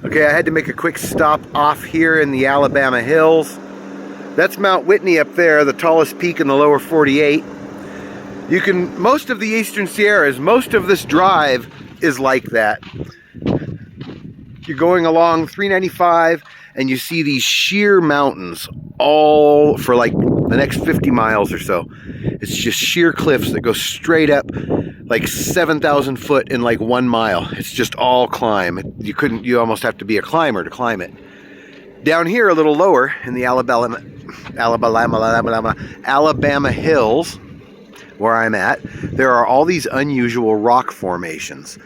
Okay, I had to make a quick stop off here in the Alabama hills. That's Mount Whitney up there, the tallest peak in the lower 48. Most of the Eastern Sierras, most of this drive is like that. You're going along 395 and you see these sheer mountains all for like the next 50 miles or so. It's just sheer cliffs that go straight up like 7,000 foot in like 1 mile. It's just all climb. You almost have to be a climber to climb it. Down here a little lower in the Alabama hills, where I'm at, there are all these unusual rock formations,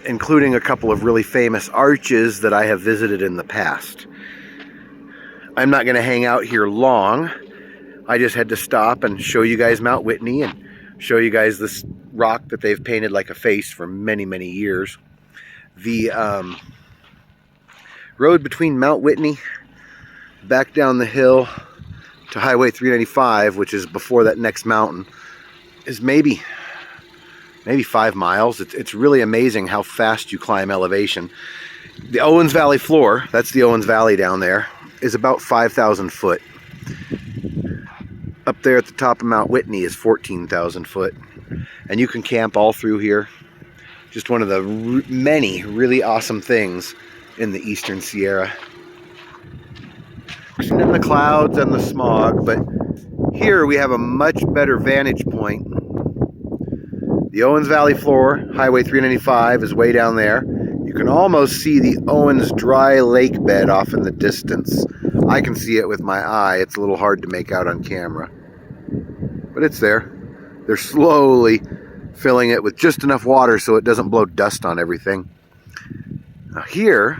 including a couple of really famous arches that I have visited in the past. I'm not going to hang out here long. I just had to stop and show you guys Mount Whitney and show you guys this rock that they've painted like a face for many, many years. The road between Mount Whitney back down the hill to Highway 395, which is before that next mountain, is maybe 5 miles. It's really amazing how fast you climb elevation. The Owens Valley floor, that's the Owens Valley down there, is about 5,000 foot. Up there at the top of Mount Whitney is 14,000 foot. And you can camp all through here. Just one of the many really awesome things in the Eastern Sierra. In the clouds and the smog, but here we have a much better vantage point. The Owens Valley floor, Highway 395, is way down there. You can almost see the Owens dry lake bed off in the distance. I can see it with my eye. It's a little hard to make out on camera, but it's there. They're slowly filling it with just enough water so it doesn't blow dust on everything. Now here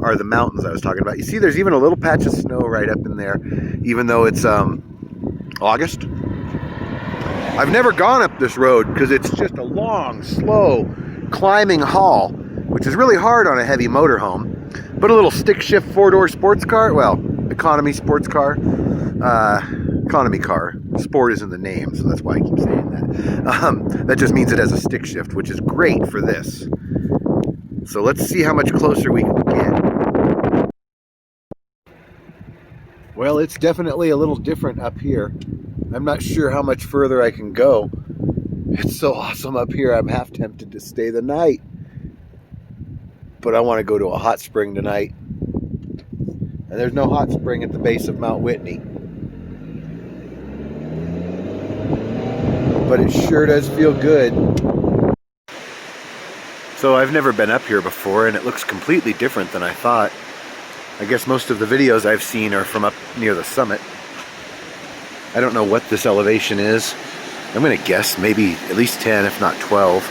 are the mountains I was talking about. You see there's even a little patch of snow right up in there, even though it's August. I've never gone up this road because it's just a long, slow climbing haul, which is really hard on a heavy motorhome. But a little stick shift 4-door sports car, well, economy sports car, economy car. Sport is in the name, so that's why I keep saying that. That just means it has a stick shift, which is great for this. So let's see how much closer we can get. Well, it's definitely a little different up here. I'm not sure how much further I can go. It's so awesome up here, I'm half tempted to stay the night. But I want to go to a hot spring tonight. And there's no hot spring at the base of Mount Whitney. But it sure does feel good. So I've never been up here before, and it looks completely different than I thought. I guess most of the videos I've seen are from up near the summit. I don't know what this elevation is. I'm going to guess maybe at least 10, if not 12.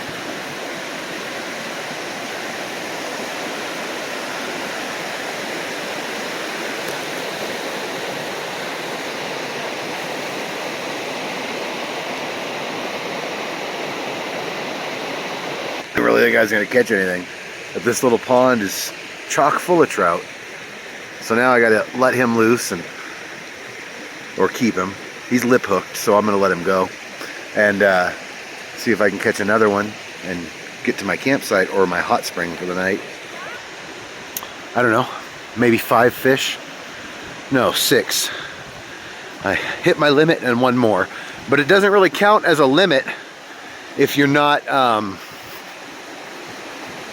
I don't really think I was going to catch anything, but this little pond is chock full of trout. So now I got to let him loose or keep him. He's lip hooked, so I'm going to let him go and see if I can catch another one and get to my campsite or my hot spring for the night. I don't know, maybe 5 fish? No, 6. I hit my limit and one more, but it doesn't really count as a limit if you're not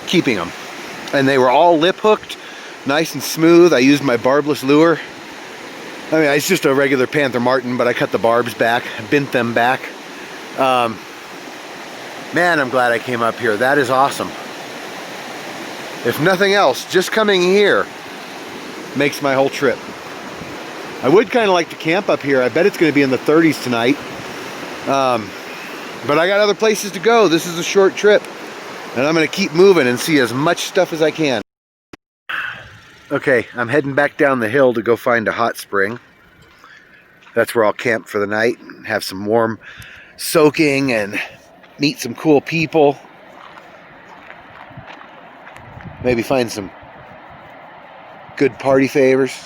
keeping them. And they were all lip hooked, nice and smooth. I used my barbless lure. I mean, it's just a regular Panther Martin, but I cut the barbs back, bent them back. Man, I'm glad I came up here. That is awesome. If nothing else, just coming here makes my whole trip. I would kind of like to camp up here. I bet it's going to be in the 30s tonight. But I got other places to go. This is a short trip, and I'm going to keep moving and see as much stuff as I can. Okay, I'm heading back down the hill to go find a hot spring. That's where I'll camp for the night and have some warm soaking and meet some cool people. Maybe find some good party favors.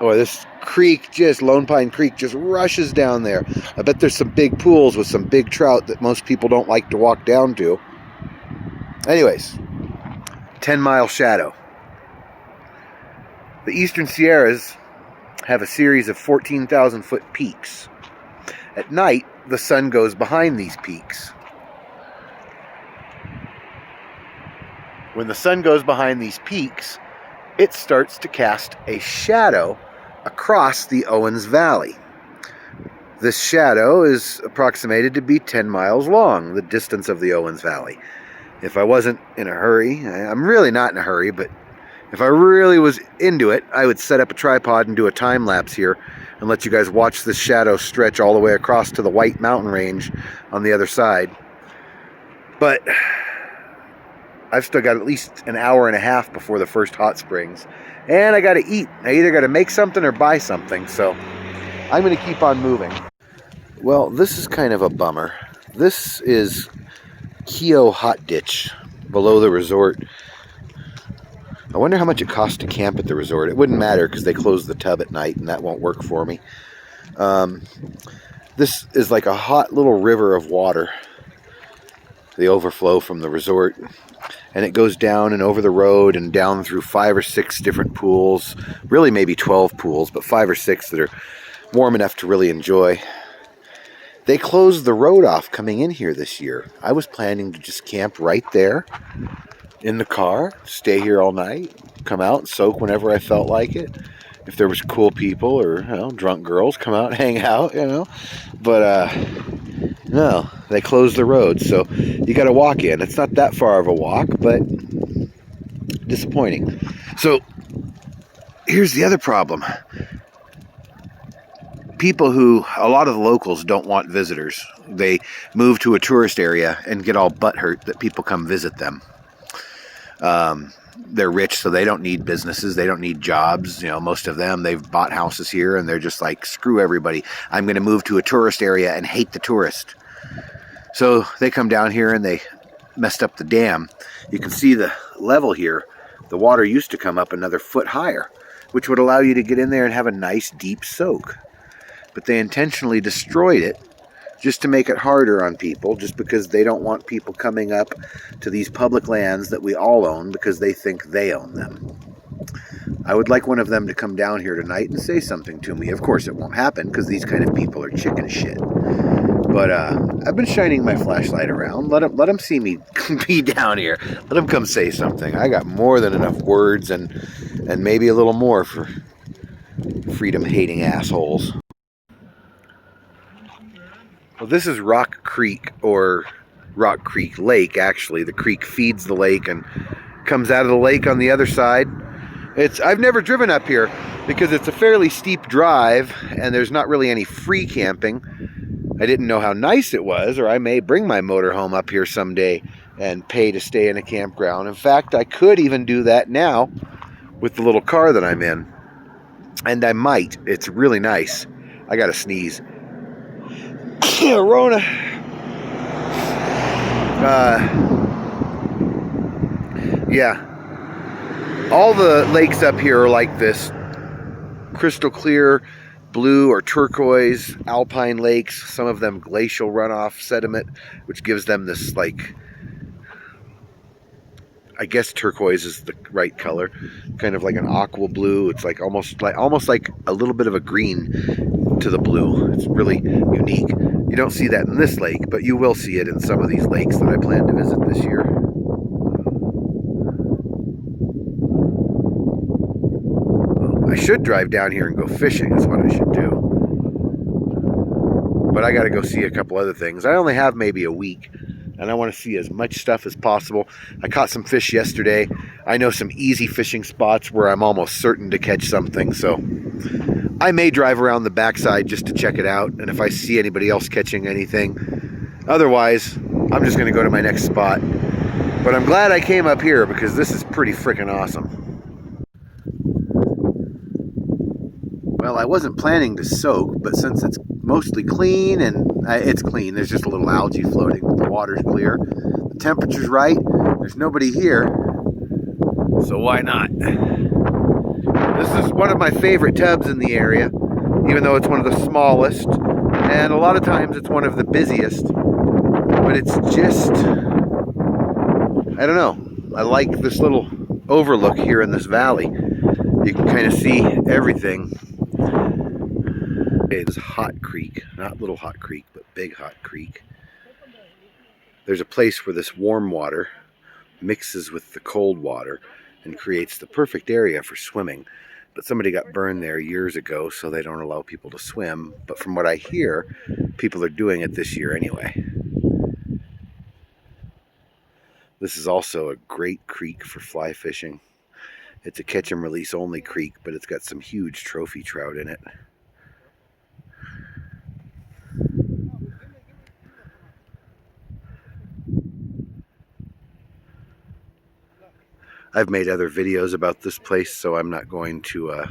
Or this creek, just Lone Pine Creek, just rushes down there. I bet there's some big pools with some big trout that most people don't like to walk down to. Anyways, 10-mile shadow. The Eastern Sierras have a series of 14,000-foot peaks. At night, the sun goes behind these peaks. When the sun goes behind these peaks, it starts to cast a shadow across the Owens Valley. This shadow is approximated to be 10 miles long, the distance of the Owens Valley. If I wasn't in a hurry, I'm really not in a hurry, but if I really was into it, I would set up a tripod and do a time lapse here and let you guys watch this shadow stretch all the way across to the White Mountain Range on the other side. But I've still got at least an hour and a half before the first hot springs, and I got to eat. I either got to make something or buy something, so I'm going to keep on moving. Well, this is kind of a bummer. This is Keo Hot Ditch below the resort. I wonder how much it costs to camp at the resort. It wouldn't matter because they close the tub at night, and that won't work for me. This is like a hot little river of water, the overflow from the resort. And it goes down and over the road and down through 5 or 6 different pools. Really maybe 12 pools, but 5 or 6 that are warm enough to really enjoy. They closed the road off coming in here this year. I was planning to just camp right there in the car, stay here all night, come out and soak whenever I felt like it. If there was cool people or, drunk girls, come out and hang out, But, no, they closed the road, so you got to walk in. It's not that far of a walk, but disappointing. So, here's the other problem. A lot of the locals don't want visitors. They move to a tourist area and get all butthurt that people come visit them. They're rich, so they don't need businesses. They don't need jobs. Most of them, they've bought houses here, and they're just like, screw everybody. I'm going to move to a tourist area and hate the tourist. So they come down here, and they messed up the dam. You can see the level here. The water used to come up another foot higher, which would allow you to get in there and have a nice deep soak. But they intentionally destroyed it just to make it harder on people, just because they don't want people coming up to these public lands that we all own because they think they own them. I would like one of them to come down here tonight and say something to me. Of course it won't happen because these kind of people are chicken shit. But I've been shining my flashlight around. Let them see me be down here. Let them come say something. I got more than enough words and maybe a little more for freedom-hating assholes. Well, this is Rock Creek, or Rock Creek Lake, actually. The creek feeds the lake and comes out of the lake on the other side. I've never driven up here because it's a fairly steep drive and there's not really any free camping. I didn't know how nice it was, or I may bring my motorhome up here someday and pay to stay in a campground. In fact, I could even do that now with the little car that I'm in. And I might. It's really nice. I gotta sneeze. Rona. Yeah. All the lakes up here are like this crystal clear blue or turquoise alpine lakes. Some of them glacial runoff sediment, which gives them this, like, I guess turquoise is the right color, kind of like an aqua blue. It's like almost like a little bit of a green to the blue. It's really unique. You don't see that in this lake, but you will see it in some of these lakes that I plan to visit this year. I should drive down here and go fishing is what I should do. But I got to go see a couple other things. I only have maybe a week, and I want to see as much stuff as possible. I caught some fish yesterday. I know some easy fishing spots where I'm almost certain to catch something, so I may drive around the backside just to check it out, and if I see anybody else catching anything. Otherwise, I'm just going to go to my next spot. But I'm glad I came up here because this is pretty freaking awesome. Well, I wasn't planning to soak, but since it's mostly clean, and it's clean, there's just a little algae floating, but the water's clear, the temperature's right, there's nobody here, so why not? This is one of my favorite tubs in the area, even though it's one of the smallest, and a lot of times it's one of the busiest. But it's just, I don't know, I like this little overlook here in this valley. You can kind of see everything. It's Hot Creek, not Little Hot Creek, but Big Hot Creek. There's a place where this warm water mixes with the cold water and creates the perfect area for swimming. But somebody got burned there years ago, so they don't allow people to swim. But from what I hear, people are doing it this year anyway. This is also a great creek for fly fishing. It's a catch and release only creek, but it's got some huge trophy trout in it. I've made other videos about this place, so I'm not going to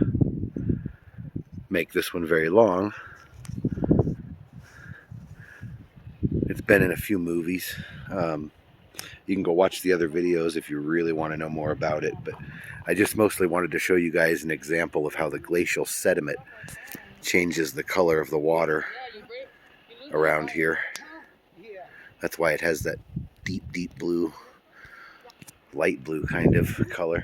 make this one very long. It's been in a few movies. You can go watch the other videos if you really want to know more about it, but I just mostly wanted to show you guys an example of how the glacial sediment changes the color of the water around here. That's why it has that deep, deep blue, light blue kind of color.